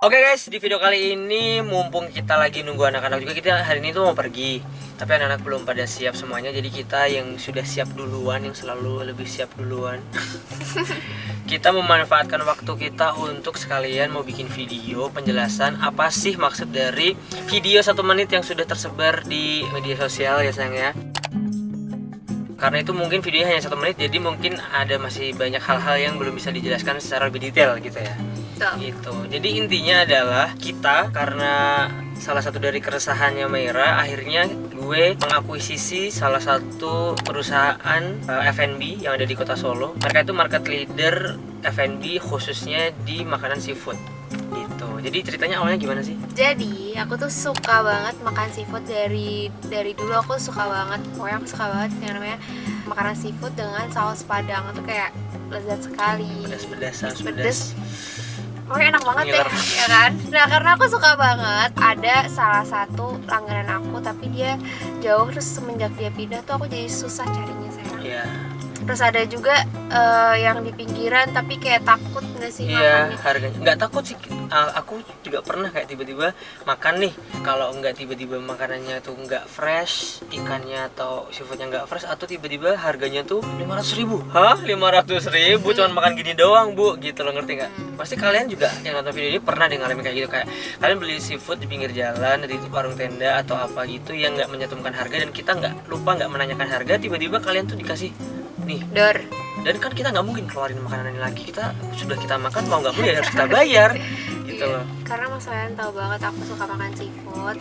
Oke guys, di video kali ini mumpung kita lagi nunggu anak-anak juga, kita hari ini tuh mau pergi. Tapi anak-anak belum pada siap semuanya, jadi kita yang sudah siap duluan, yang selalu lebih siap duluan. Kita memanfaatkan waktu kita untuk sekalian mau bikin video penjelasan apa sih maksud dari video 1 menit yang sudah tersebar di media sosial ya sayang ya. Karena itu mungkin videonya hanya 1 menit, jadi mungkin ada masih banyak hal-hal yang belum bisa dijelaskan secara lebih detail gitu ya. Gitu. Jadi intinya adalah kita, karena salah satu dari keresahannya Meira, akhirnya gue mengakuisisi salah satu perusahaan F&B yang ada di kota Solo. Mereka itu market leader F&B khususnya di makanan seafood gitu. Jadi ceritanya awalnya gimana sih? Jadi aku tuh suka banget makan seafood dari dulu. Aku suka banget, pokoknya aku suka banget yang namanya makanan seafood dengan saus padang. Itu kayak lezat sekali, Pedas. pokoknya enak banget deh, ya kan? Nah, karena aku suka banget, ada salah satu langganan aku, tapi dia jauh, terus semenjak dia pindah tuh aku jadi susah carinya sayang. Iya. Terus ada juga yang di pinggiran, tapi kayak takut nggak sih Iya, makannya? harganya nggak takut sih. Aku juga pernah kayak tiba-tiba makan nih, kalau nggak tiba-tiba makanannya tuh nggak fresh, ikannya atau seafoodnya nggak fresh, atau tiba-tiba harganya tuh 500.000. Hah? 500.000 cuman makan gini doang bu, gitu loh, ngerti nggak? Pasti kalian juga yang nonton video ini pernah deh ngalamin kayak gitu, kayak kalian beli seafood di pinggir jalan, di warung tenda atau apa gitu yang nggak mencantumkan harga, dan kita nggak menanyakan harga, tiba-tiba kalian tuh dikasih nih. Dan kan kita nggak mungkin keluarin makanan ini lagi, kita makan mau nggak mau ya harus kita bayar gitu loh. Karena Mas Wayan tahu banget aku suka makan seafood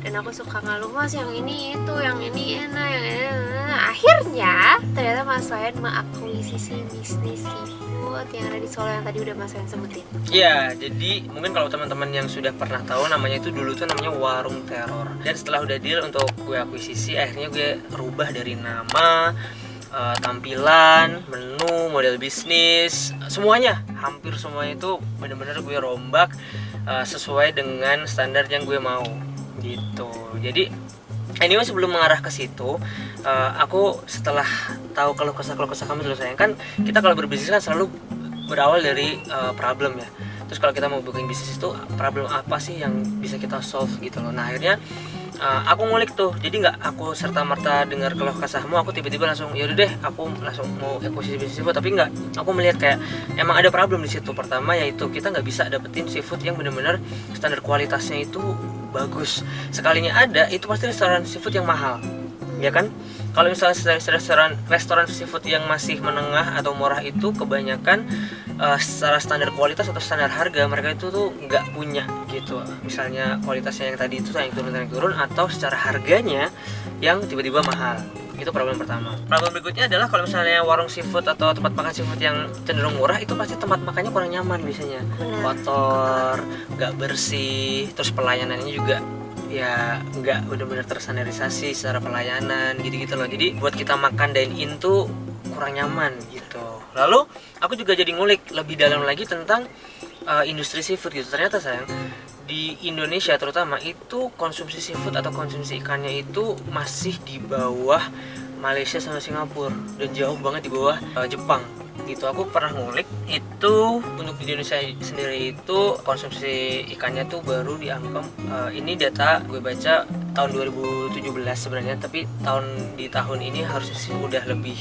dan aku suka ngeluh, Mas yang ini itu, yang ini enak, yang ini enak. Akhirnya ternyata Mas Wayan mengakuisisi bisnis seafood yang ada di Solo yang tadi udah Mas Wayan sebutin. Iya, jadi mungkin kalau teman-teman yang sudah pernah tahu, namanya itu dulu tuh namanya Warung Teror. Dan setelah udah deal untuk gue akuisisi, akhirnya gue rubah dari nama, tampilan, menu, model bisnis, semuanya, hampir semuanya itu bener-bener gue rombak sesuai dengan standar yang gue mau gitu. Jadi anyway, sebelum mengarah ke situ, aku setelah tahu kalau kesah kami dulu sayang, kan kita kalau berbisnis kan selalu berawal dari problem ya. Terus kalau kita mau bikin bisnis itu problem apa sih yang bisa kita solve gitu loh. Nah akhirnya aku ngulik tuh, jadi nggak aku serta merta dengar keluh kesahmu aku tiba-tiba langsung yaudah deh aku langsung mau akuisisi bisnis seafood, tapi nggak, aku melihat kayak emang ada problem di situ. Pertama yaitu kita nggak bisa dapetin seafood yang benar-benar standar kualitasnya itu bagus. Sekalinya ada itu pasti restoran seafood yang mahal, ya kan? Kalau misalnya restoran seafood yang masih menengah atau murah itu kebanyakan secara standar kualitas atau standar harga mereka itu tuh nggak punya gitu. Misalnya kualitasnya yang tadi itu naik turun, atau secara harganya yang tiba-tiba mahal. Itu problem pertama. Problem berikutnya adalah kalau misalnya warung seafood atau tempat makan seafood yang cenderung murah, itu pasti tempat makannya kurang nyaman biasanya. Kotor, nggak bersih, terus pelayanannya juga ya nggak benar-benar terstandarisasi secara pelayanan gitu-gitu loh. Jadi buat kita makan dine in tuh kurang nyaman gitu. Lalu aku juga jadi ngulik lebih dalam lagi tentang industri seafood gitu. Ternyata sayang, di Indonesia terutama itu konsumsi seafood atau konsumsi ikannya itu masih di bawah Malaysia sama Singapura, dan jauh banget di bawah Jepang gitu. Aku pernah ngulik itu untuk di Indonesia sendiri itu konsumsi ikannya tuh baru di angka ini data gue baca tahun 2017 sebenarnya, tapi di tahun ini harusnya sih udah lebih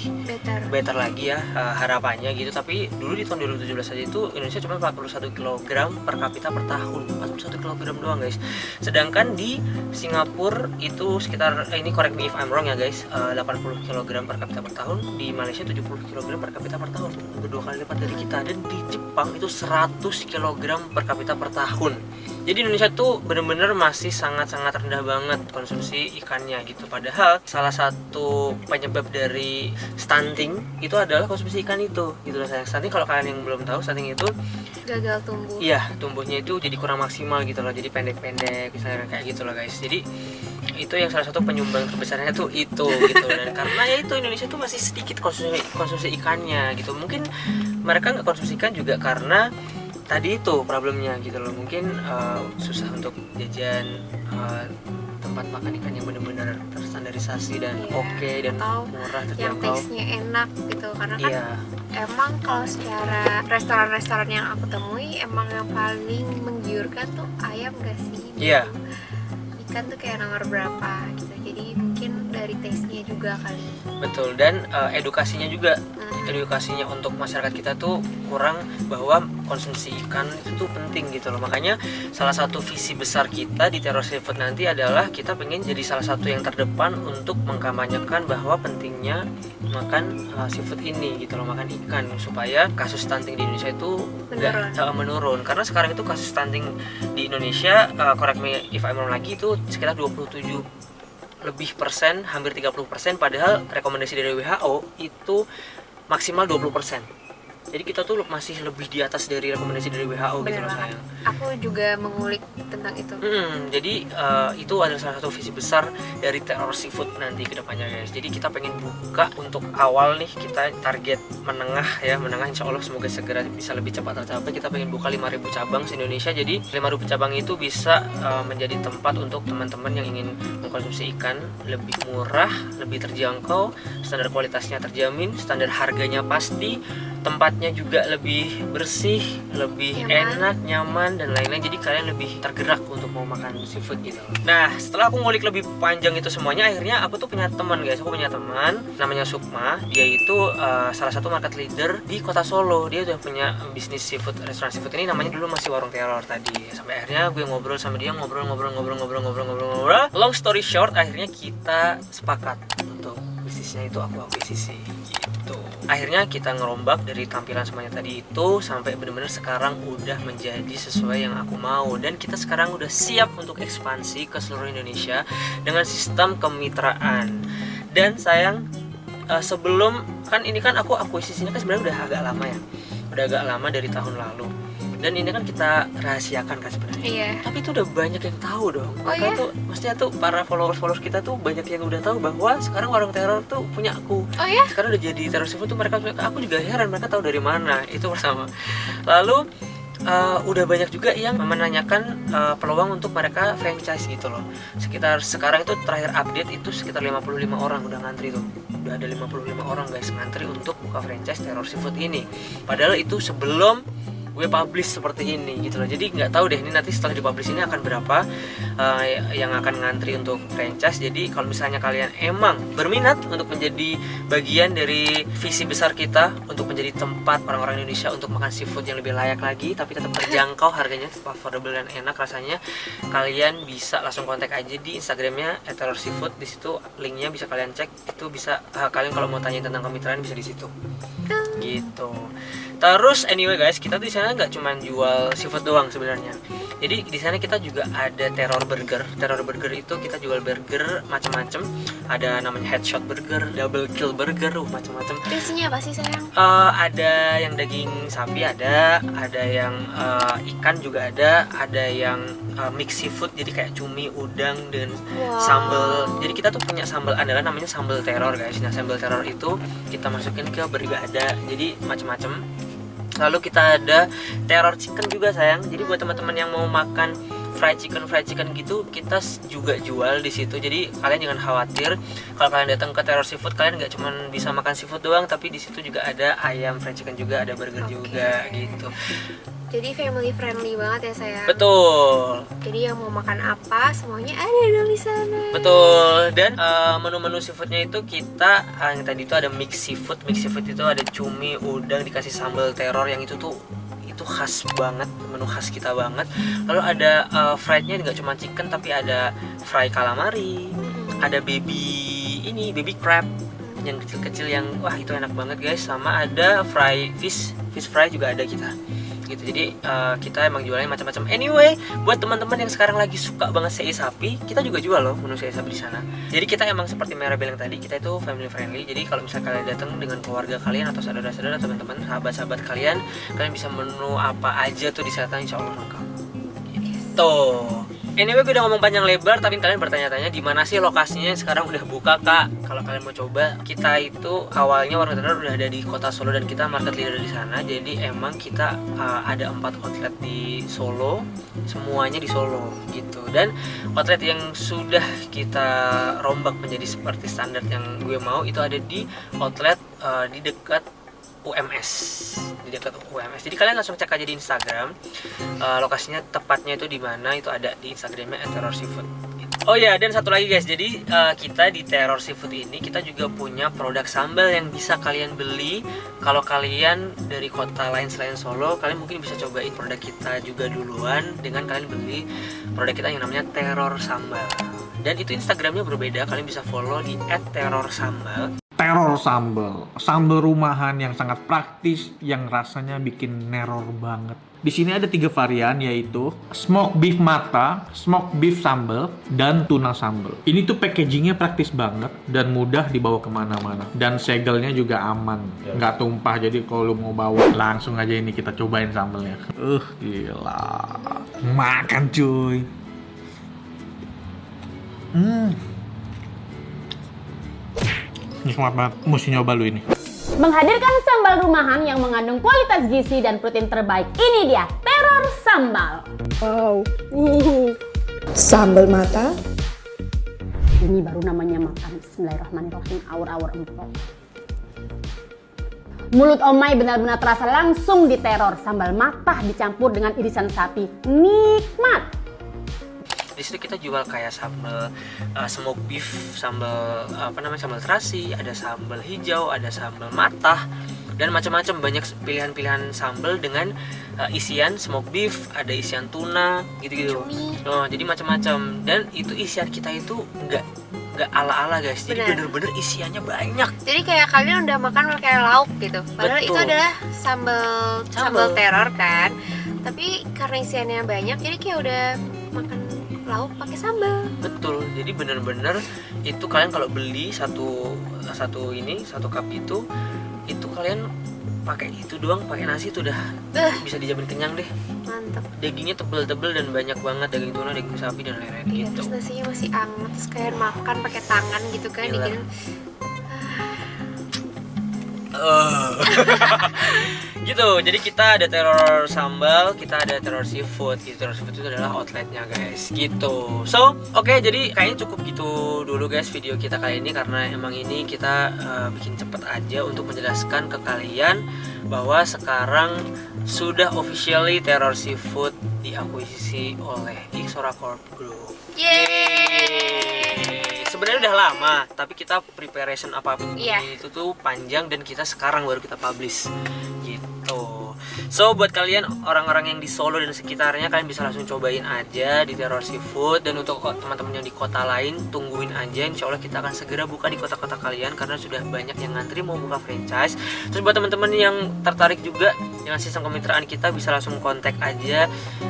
better lagi ya harapannya gitu. Tapi dulu di tahun 2017 aja itu Indonesia cuma 41 kg per kapita per tahun, 41 kg doang guys. Sedangkan di Singapura itu sekitar ini correct me if I'm wrong ya guys, 80 kg per kapita per tahun. Di Malaysia 70 kg per kapita per tahun, berdua kali lipat dari kita. Dan di Jepang itu 100 kg per kapita per tahun. Jadi Indonesia tuh bener-bener masih sangat-sangat rendah banget konsumsi ikannya gitu. Padahal salah satu penyebab dari stunting itu adalah konsumsi ikan itu gitu loh sayang. Stunting, kalau kalian yang belum tahu, stunting itu Gagal tumbuh. iya, tumbuhnya itu jadi kurang maksimal gitu loh, jadi pendek-pendek misalnya kayak gitu loh guys. Jadi itu yang salah satu penyumbang terbesarnya tuh itu gitu. Dan karena ya itu Indonesia tuh masih sedikit konsumsi ikannya gitu. Mungkin mereka nggak konsumsi ikan juga karena tadi itu problemnya gitu loh. Mungkin susah untuk jajan tempat makan ikan yang benar-benar terstandarisasi dan Iya, oke dan atau murah yang terjangkau. taste-nya enak gitu, karena kan Iya, emang kalau secara restoran-restoran yang aku temui emang yang paling menggiurkan tuh ayam gak sih? Iya. Ikan tuh kayak nomor berapa gitu, jadi mungkin dari taste-nya juga kali. betul. Dan edukasinya juga, Hmm. edukasinya untuk masyarakat kita tuh kurang, bahwa konsumsi ikan itu tuh penting gitu loh. Makanya salah satu visi besar kita di Terror Seafood nanti adalah kita pengen jadi salah satu yang terdepan untuk mengkampanyekan bahwa pentingnya makan seafood ini gitu loh, makan ikan, supaya kasus stunting di Indonesia itu menurun. Karena sekarang itu kasus stunting di Indonesia, correct me if I'm wrong lagi, itu sekitar 27 lebih persen, hampir 30%, padahal rekomendasi dari WHO itu maksimal 20%. Jadi kita tuh masih lebih di atas dari rekomendasi dari WHO gitu Bener loh banget. sayang. Aku juga mengulik tentang itu. Jadi itu adalah salah satu visi besar dari Terror Seafood nanti ke depannya guys. Jadi kita pengen buka untuk awal nih, kita target menengah ya, menengah insya Allah semoga segera bisa lebih cepat tercapai. Kita pengen buka 5.000 cabang se-Indonesia. Jadi 5.000 cabang itu bisa menjadi tempat untuk teman-teman yang ingin mengkonsumsi ikan lebih murah, lebih terjangkau, standar kualitasnya terjamin, standar harganya pasti, tempatnya juga lebih bersih, lebih enak, nyaman dan lain-lain. Jadi kalian lebih tergerak untuk mau makan seafood gitu. Nah, setelah aku ngulik lebih panjang itu semuanya, akhirnya aku tuh punya teman guys. Aku punya teman namanya Sukma. Dia itu salah satu market leader di Kota Solo. Dia udah punya bisnis seafood, restoran seafood ini namanya dulu masih Warung Teror tadi. Sampai akhirnya gue ngobrol sama dia, ngobrol. Long story short, akhirnya kita sepakat untuk bisnisnya itu aku akuisisi gitu. Akhirnya kita ngerombak dari tampilan semuanya tadi itu sampai benar-benar sekarang udah menjadi sesuai yang aku mau, dan kita sekarang udah siap untuk ekspansi ke seluruh Indonesia dengan sistem kemitraan. Dan sayang, sebelum kan ini kan aku akuisisinya kan sebenarnya udah agak lama ya, udah agak lama dari tahun lalu. Dan ini kan kita rahasiakan kan sebenarnya. Iya. Tapi itu udah banyak yang tahu dong. Oh, Mereka iya? tuh, maksudnya tuh para followers kita tuh banyak yang udah tahu bahwa sekarang Warung Teror tuh punya aku. Oh ya? Sekarang udah jadi Terror Seafood tuh mereka, aku juga heran mereka tahu dari mana. Itu pertama. Lalu udah banyak juga yang menanyakan peluang untuk mereka franchise gitu loh. Sekitar sekarang itu terakhir update itu sekitar 55 orang udah ngantri tuh. Udah ada 55 orang guys ngantri untuk buka franchise Terror Seafood ini. Padahal itu sebelum gue publish seperti ini gitu loh. Jadi nggak tahu deh ini nanti setelah dipublish ini akan berapa yang akan ngantri untuk franchise. Jadi kalau misalnya kalian emang berminat untuk menjadi bagian dari visi besar kita untuk menjadi tempat orang-orang Indonesia untuk makan seafood yang lebih layak lagi tapi tetap terjangkau harganya, tetap affordable dan enak rasanya, kalian bisa langsung kontak aja di Instagramnya @terrorseafood. Di situ linknya bisa kalian cek. Itu bisa kalian kalau mau tanya tentang kemitraan bisa di situ gitu. Terus anyway guys, kita tuh di sana nggak cuma jual seafood doang sebenarnya. Jadi di sana kita juga ada terror burger. Terror burger itu kita jual burger macam-macam. Ada namanya headshot burger, double kill burger, macam-macam. Isinya apa sih sayang? Ada yang daging sapi, ada yang ikan juga ada yang mix seafood. Jadi kayak cumi, udang dan sambal. Jadi kita tuh punya sambal andalan namanya sambal teror guys. Nah sambal teror itu kita masukin ke burger ada. Jadi macam-macam. Lalu kita ada terror chicken juga sayang. Jadi buat teman-teman yang mau makan fried chicken gitu, kita juga jual di situ. Jadi kalian jangan khawatir kalau kalian datang ke Terror Seafood, kalian nggak cuma bisa makan seafood doang, tapi di situ juga ada ayam fried chicken juga, ada burger juga gitu. Jadi family friendly banget ya sayang. Betul. Jadi yang mau makan apa semuanya ada dong di sana. Betul. Dan menu-menu seafoodnya itu kita yang tadi itu ada mix seafood. Mix seafood itu ada cumi, udang dikasih sambal teror yang itu khas banget, menu khas kita banget. Lalu ada friednya nggak cuma chicken tapi ada fry calamari, ada baby crab yang kecil-kecil yang wah itu enak banget guys. Sama ada fish fry juga ada kita. Gitu. Jadi kita emang jualnya macam-macam. Anyway, buat teman-teman yang sekarang lagi suka banget sei sapi, kita juga jual loh menu sei sapi di sana. Jadi kita emang seperti Mera bilang tadi, kita itu family friendly. Jadi kalau misalnya kalian datang dengan keluarga kalian atau saudara-saudara, teman-teman, sahabat-sahabat kalian bisa menu apa aja tuh di sana insya Allah lengkap. Gitu. Anyway, gue udah ngomong panjang lebar, tapi kalian bertanya-tanya di mana sih lokasinya sekarang udah buka, Kak? Kalau kalian mau coba, kita itu awalnya Warung Teror udah ada di Kota Solo dan kita market leader di sana. Jadi emang kita ada 4 outlet di Solo, semuanya di Solo gitu. Dan outlet yang sudah kita rombak menjadi seperti standar yang gue mau itu ada di outlet di dekat UMS, di dekat UMS. Jadi kalian langsung cek aja di Instagram lokasinya tepatnya itu di mana, itu ada di Instagramnya @terrorseafood. Oh ya, dan satu lagi guys, jadi kita di Terror Seafood ini kita juga punya produk sambal yang bisa kalian beli. Kalau kalian dari kota lain selain Solo, kalian mungkin bisa cobain produk kita juga duluan dengan kalian beli produk kita yang namanya Terror Sambal. Dan itu Instagramnya berbeda, kalian bisa follow di @terrorsambal. Teror sambal rumahan yang sangat praktis, yang rasanya bikin neror banget. Di sini ada 3 varian, yaitu smoke beef mata, smoke beef sambal, dan tuna sambal. Ini tuh packagingnya praktis banget dan mudah dibawa kemana-mana. Dan segelnya juga aman, nggak tumpah. Jadi kalau lu mau bawa langsung aja ini kita cobain sambalnya. Gila, makan cuy. Nikmat banget, mesti nyoba lu ini. Menghadirkan sambal rumahan yang mengandung kualitas gizi dan protein terbaik. Ini dia, Terror Sambal. Wow, sambal mata. Ini baru namanya makan. Bismillahirrahmanirrahim, awur-awur empok. Mulut Omai benar-benar terasa langsung diteror. Sambal matah dicampur dengan irisan sapi. Nikmat. Di situ kita jual kayak sambal smoke beef, sambal sambal terasi, ada sambal hijau, ada sambal matah, dan macam-macam, banyak pilihan-pilihan sambal dengan isian smoke beef, ada isian tuna gitu-gitu. Oh, jadi macam-macam, dan itu isian kita itu nggak ala-ala guys. Jadi bener-bener isiannya banyak. Jadi kayak kalian udah makan pakai lauk gitu. Padahal Betul. itu adalah sambal teror kan. Tapi karena isiannya banyak, jadi kayak udah makan lauk pakai sambal. Betul. Jadi bener-bener itu kalian kalau beli satu cup itu kalian pakai itu doang, pakai nasi itu udah bisa dijamin kenyang deh. Mantap. Dagingnya tebel-tebel dan banyak banget, daging tuna, daging sapi dan lain-lain Iya, gitu. terus nasinya masih anget, terus kalian makan pakai tangan gitu kan, Gila. digini. Gitu. Jadi kita ada Terror Sambal, kita ada Terror Seafood. Gitu. Terror Seafood itu adalah outletnya guys. Gitu. So, oke, jadi kayaknya cukup gitu dulu guys video kita kali ini, karena emang ini kita bikin cepet aja untuk menjelaskan ke kalian bahwa sekarang sudah officially Terror Seafood diakuisisi oleh Ixora Corp Group. Yeay. Sebenarnya udah lama, tapi kita preparation apapun Iya. itu tuh panjang, dan kita sekarang baru kita publish gitu. So buat kalian orang-orang yang di Solo dan sekitarnya, kalian bisa langsung cobain aja di Terror Seafood. Dan untuk teman-teman yang di kota lain, tungguin aja, insya Allah kita akan segera buka di kota-kota kalian, karena sudah banyak yang ngantri mau buka franchise. Terus buat teman-teman yang tertarik juga dengan sistem kemitraan kita, bisa langsung kontak aja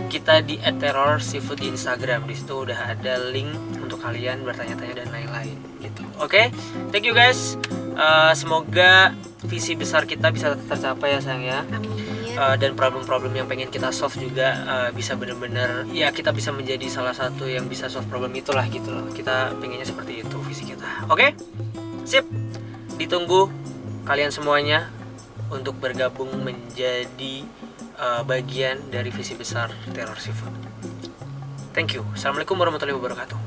kita di @terrorseafood di Instagram. Di situ udah ada link untuk kalian bertanya-tanya dan lain-lain gitu. Oke, thank you guys. Semoga visi besar kita bisa tercapai ya sayang ya. Amin. Dan problem-problem yang pengen kita solve juga bisa bener-bener ya, kita bisa menjadi salah satu yang bisa solve problem itulah gitu loh. Kita pengennya seperti itu visi kita. Oke, sip. Ditunggu kalian semuanya untuk bergabung menjadi bagian dari visi besar Terror Seafood. Thank you. Assalamualaikum warahmatullahi wabarakatuh.